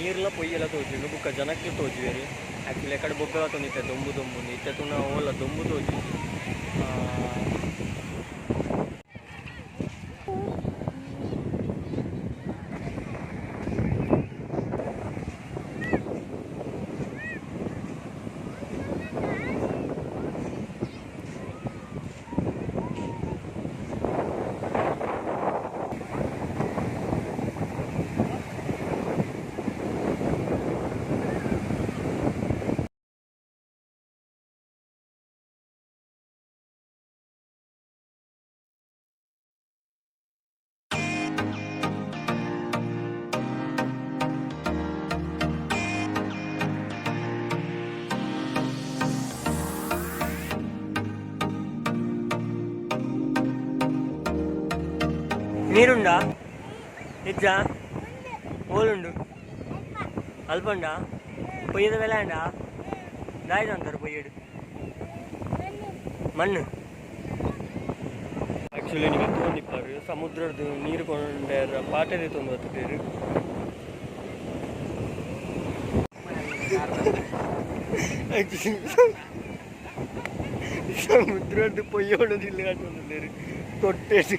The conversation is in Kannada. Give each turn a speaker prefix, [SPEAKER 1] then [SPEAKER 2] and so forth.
[SPEAKER 1] ನೀರೆಲ್ಲ ಪೊಯ್ಯೆಲ್ಲ ತೋಜಿ ಬುಕ್ಕ ಜನಕ್ಕೆ ತೋಜುವೇರಿ ಆ್ಯಕ್ಚುಲಿ ಎಕಡೆ ಬೊಗ್ಗ ತೊಂದಿತ್ತೆ ದೊಂಬು ದೊಂಬು ಇತ್ತೆ ತುನ ಓಲ ದೊಂಬು ತೋಜಿ ನೀರುಂಡಾ ನಿಜ ಓಲುಂಡು ಅಲ್ಪಂಡ పొయ్యేది వెళ్ళండా దాయిది అంటారు పొయ్యేడు ಮಣ್ಣು ಆ್ಯಕ್ಚುಲಿ ನೀವು ತೊಗೊಂಡಿಪ್ಪಾರು ಸಮುದ್ರದ ನೀರು ಕೊಂಡ್ಯಾರ ಪಾಟೆದೆ ತೊಂದು ಬೇರು ಸಮುದ್ರದ ಪೊಯ್ಯೋಣದಿಲ್ಲ ತೊಂದಿದ್ದೇರು ತೊಟ್ಟೆದು